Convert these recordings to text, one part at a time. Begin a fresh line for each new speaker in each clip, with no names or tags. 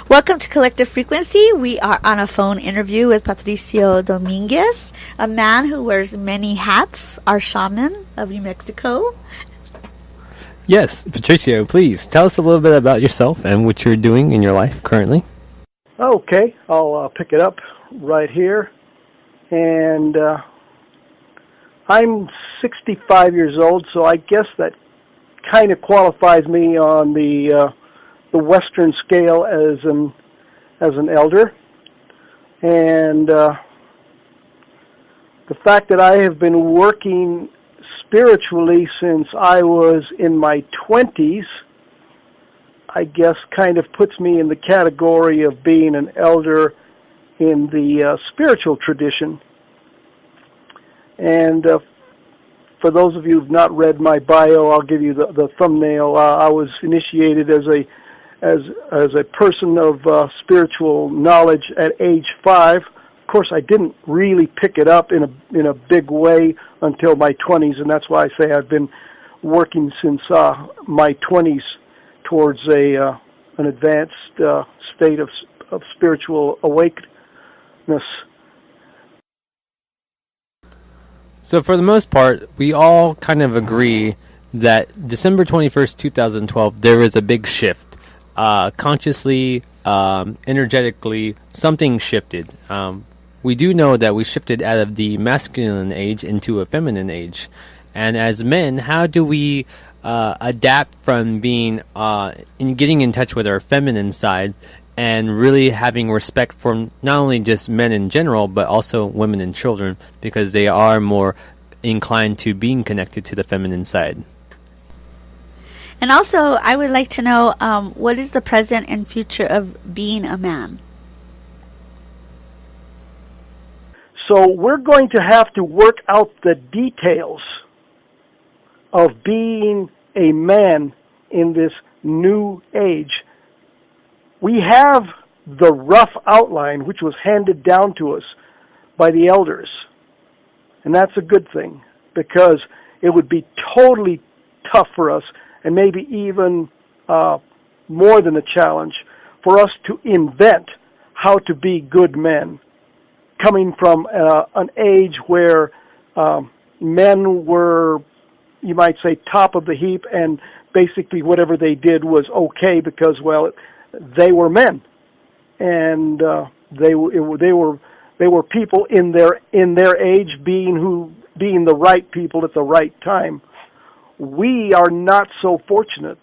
Welcome to Collective Frequency. We are on a phone interview with Patricio Dominguez, a man who wears many hats, our shaman of New Mexico.
Yes, Patricio, please tell us a little bit about yourself and what you're doing in your life currently.
Okay, I'll pick it up right here. And I'm 65 years old, so I guess that kind of qualifies me on the Western scale as an elder. And the fact that I have been working spiritually since I was in my 20s, I guess kind of puts me in the category of being an elder in the spiritual tradition. And for those of you who've not read my bio, I'll give you the thumbnail. I was initiated as a person of spiritual knowledge at age 5. Of course, I didn't really pick it up in a big way until my 20s, and that's why I say I've been working since my 20s towards an advanced state of spiritual awakeness.
So for the most part, we all kind of agree that December 21st, 2012, there was a big shift. Consciously, energetically, something shifted. We do know that we shifted out of the masculine age into a feminine age. And as men, how do we adapt from being getting in touch with our feminine side and really having respect for not only just men in general, but also women and children, because they are more inclined to being connected to the feminine side?
And also, I would like to know, what is the present and future of being a man?
So we're going to have to work out the details of being a man in this new age. We have the rough outline, which was handed down to us by the elders. And that's a good thing, because it would be totally tough for us, and maybe even more than a challenge, for us to invent how to be good men, coming from an age where men were, you might say, top of the heap, and basically whatever they did was okay because, well, they were men, and they were people in their age being the right people at the right time. We are not so fortunate.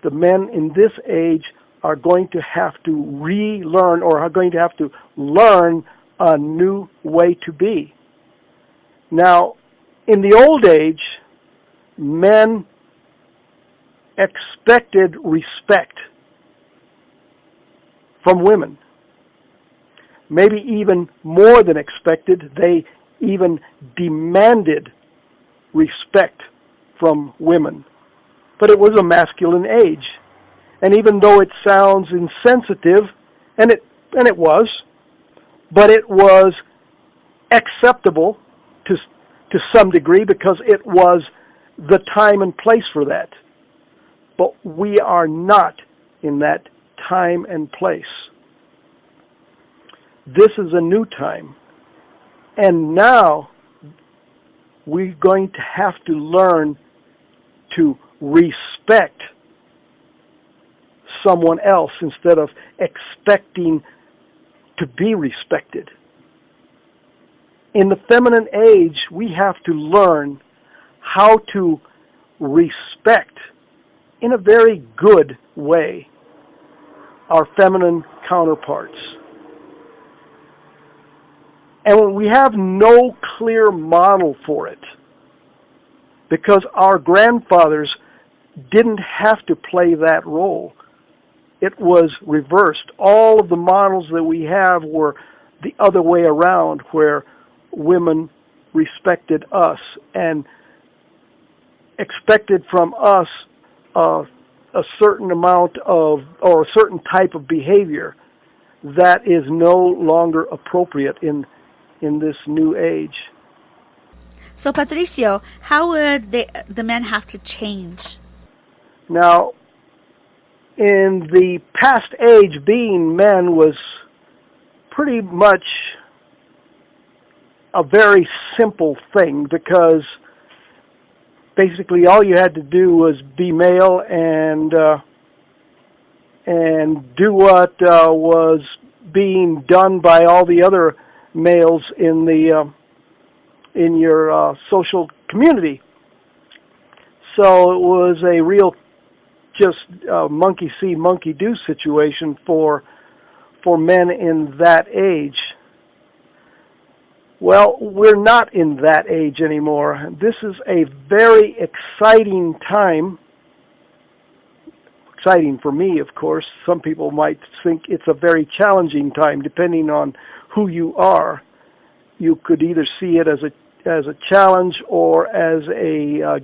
The men in this age are going to have to relearn, or are going to have to learn a new way to be. Now, in the old age, men expected respect from women. Maybe even more than expected, they even demanded respect from women. But it was a masculine age. And even though it sounds insensitive, and it was, but it was acceptable to some degree, because it was the time and place for that. But we are not in that time and place. This is a new time. And now we're going to have to learn to respect someone else instead of expecting to be respected. In the feminine age, we have to learn how to respect, in a very good way, our feminine counterparts. And we have no clear model for it, because our grandfathers didn't have to play that role. It was reversed. All of the models that we have were the other way around, where women respected us and expected from us a certain amount of, or a certain type of behavior that is no longer appropriate in this new age.
So, Patricio, how would the men have to change?
Now, in the past age, being men was pretty much a very simple thing, because basically all you had to do was be male and do what was being done by all the other males in your social community. So it was a real just monkey see, monkey do situation for men in that age. Well, we're not in that age anymore. This is a very exciting time. Exciting for me, of course. Some people might think it's a very challenging time, depending on who you are. You could either see it as a challenge or as a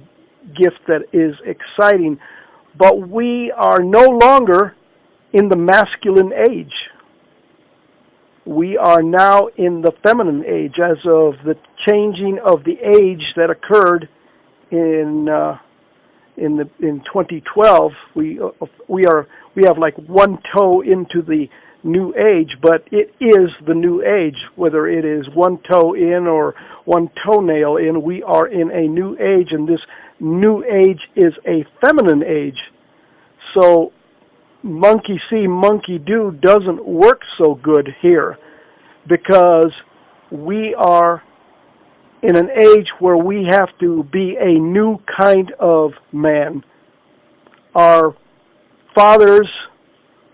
gift that is exciting. But we are no longer in the masculine age. We are now in the feminine age, as of the changing of the age that occurred in 2012. We have like one toe into the new age, but it is the new age. Whether it is one toe in or one toenail in, we are in a new age, and this new age is a feminine age. So monkey see, monkey do doesn't work so good here, because we are in an age where we have to be a new kind of man. Our fathers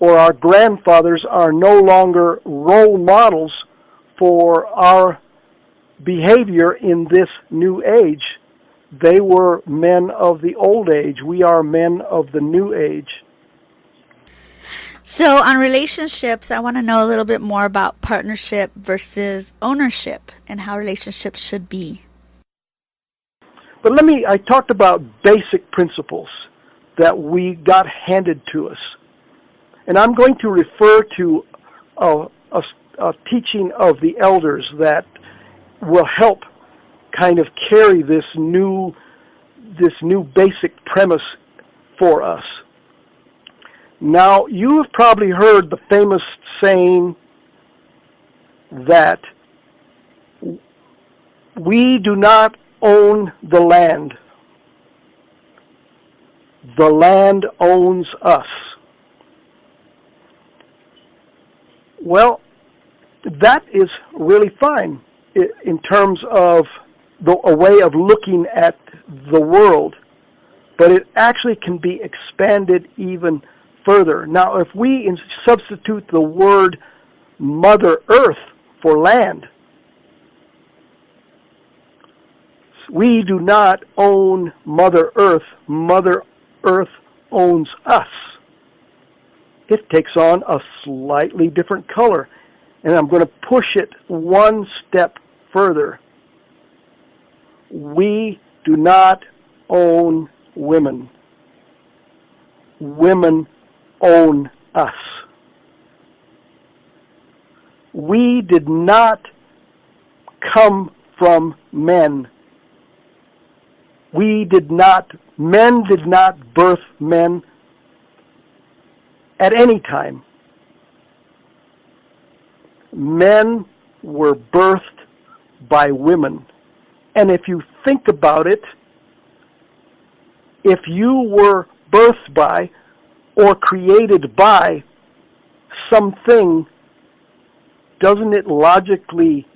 or our grandfathers are no longer role models for our behavior in this new age. They were men of the old age. We are men of the new age.
So on relationships, I want to know a little bit more about partnership versus ownership and how relationships should be.
But I talked about basic principles that we got handed to us. And I'm going to refer to a teaching of the elders that will help kind of carry this new basic premise for us. Now, you have probably heard the famous saying that we do not own the land. The land owns us. Well, that is really fine in terms of a way of looking at the world, but it actually can be expanded even further. Now, if we substitute the word Mother Earth for land, we do not own Mother Earth. Mother Earth owns us. It takes on a slightly different color, and I'm going to push it one step further. We do not own women. Women own us. We did not come from men. Men did not birth men at any time. Men were birthed by women. And if you think about it, if you were birthed by or created by something, doesn't it logically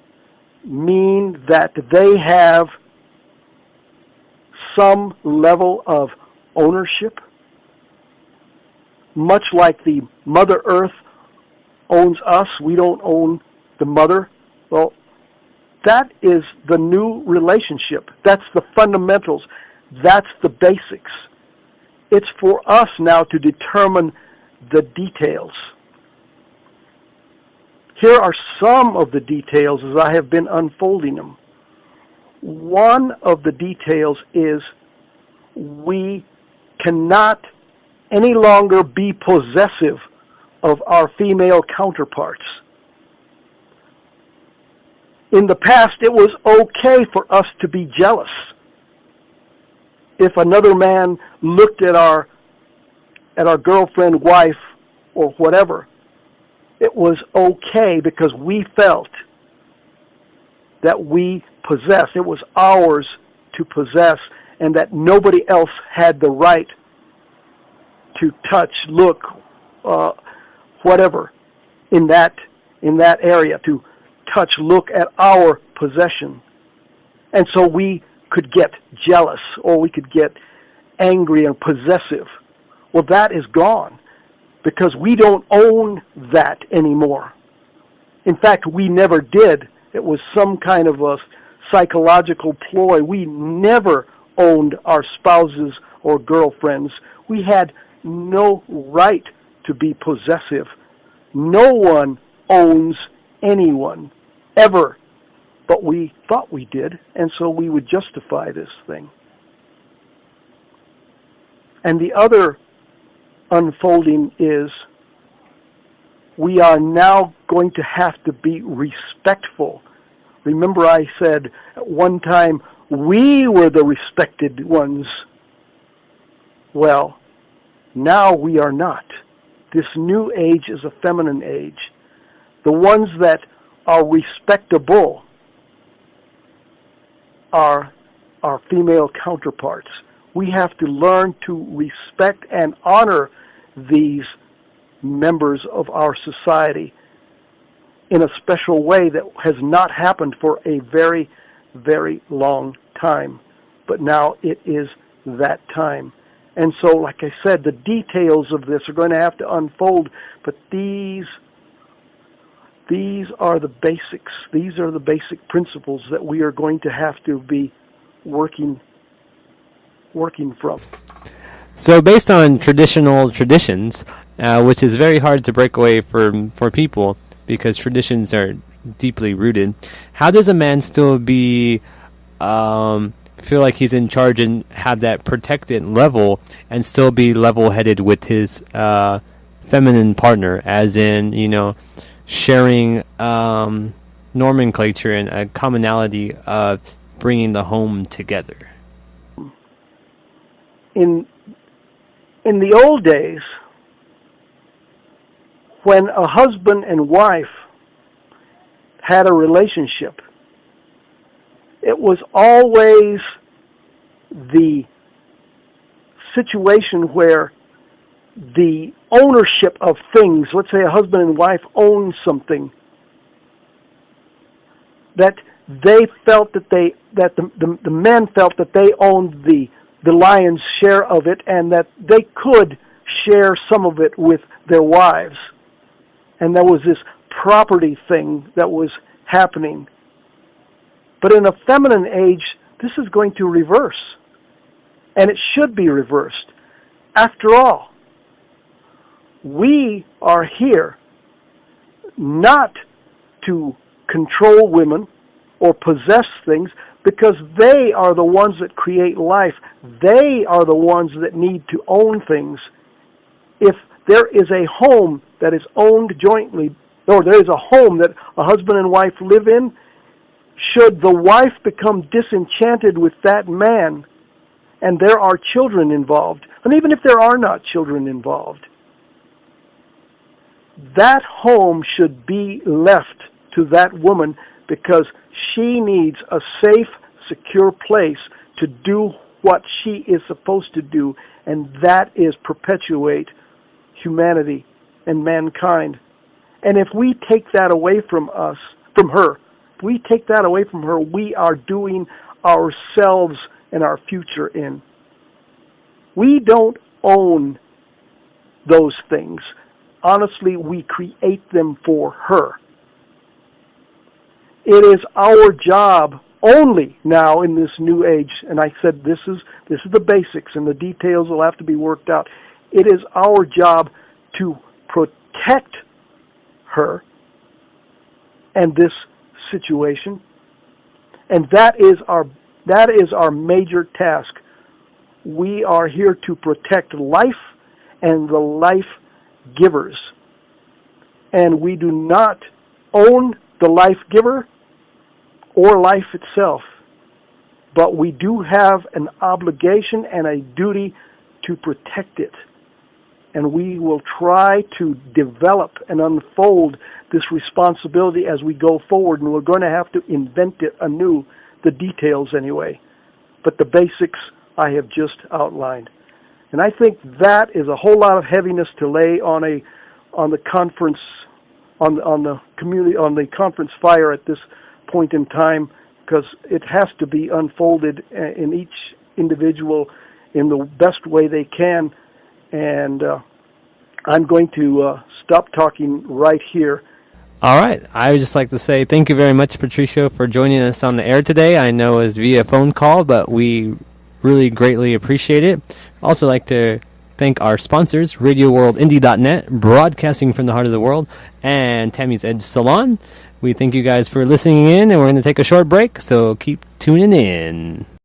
mean that they have some level of ownership? Much like the Mother Earth owns us, we don't own the mother. Well, that is the new relationship. That's the fundamentals. That's the basics. It's for us now to determine the details. Here are some of the details as I have been unfolding them. One of the details is we cannot any longer be possessive of our female counterparts. In the past, it was okay for us to be jealous. If another man looked at at our girlfriend, wife, or whatever, it was okay because we felt that we possessed. It was ours to possess, and that nobody else had the right to touch, look, whatever, in that area, to touch, look at our possession. And so we could get jealous, or we could get angry and possessive. Well, that is gone because we don't own that anymore. In fact, we never did. It was some kind of a psychological ploy. We never owned our spouses or girlfriends. We had no right to be possessive. No one owns anyone, ever. But we thought we did, and so we would justify this thing. And the other unfolding is we are now going to have to be respectful. Remember I said at one time we were the respected ones. Well, now we are not. This new age is a feminine age. The ones that are respectable are our female counterparts. We have to learn to respect and honor these members of our society in a special way that has not happened for a very, very long time. But now it is that time. And so, like I said, the details of this are going to have to unfold, but these are the basics. These are the basic principles that we are going to have to be working from.
So based on traditional traditions, which is very hard to break away for people because traditions are deeply rooted, how does a man still be feel like he's in charge and have that protected level and still be level-headed with his feminine partner, as in, sharing nomenclature and a commonality of bringing the home together?
In the old days, when a husband and wife had a relationship, it was always the situation where the ownership of things, let's say a husband and wife own something, that they felt that the men felt that they owned the lion's share of it, and that they could share some of it with their wives. And there was this property thing that was happening. But in a feminine age, this is going to reverse. And it should be reversed. After all, we are here not to control women or possess things, because they are the ones that create life. They are the ones that need to own things. If there is a home that is owned jointly, or there is a home that a husband and wife live in, should the wife become disenchanted with that man, and there are children involved, and even if there are not children involved, that home should be left to that woman, because she needs a safe, secure place to do what she is supposed to do, and that is perpetuate humanity and mankind. And if we take that away from her, if we take that away from her, we are doing ourselves and our future in. We don't own those things. Honestly, we create them for her. It is our job only now in this new age, and I said this is the basics, and the details will have to be worked out. It is our job to protect her and this situation, and that is our major task. We are here to protect life and the life givers, and we do not own the life giver or life itself, but we do have an obligation and a duty to protect it. and we will try to develop and unfold this responsibility as we go forward, and we're going to have to invent it anew, the details anyway. But the basics I have just outlined. And I think that is a whole lot of heaviness to lay on the conference, on the community, on the conference fire at this point in time, because it has to be unfolded in each individual in the best way they can. And I'm going to stop talking right here.
All right. I would just like to say thank you very much, Patricio, for joining us on the air today. I know it was via phone call, but we really greatly appreciate it. Also like to thank our sponsors, RadioWorldIndie.net, broadcasting from the heart of the world, and Tammy's Edge Salon. We thank you guys for listening in, and we're going to take a short break, so keep tuning in.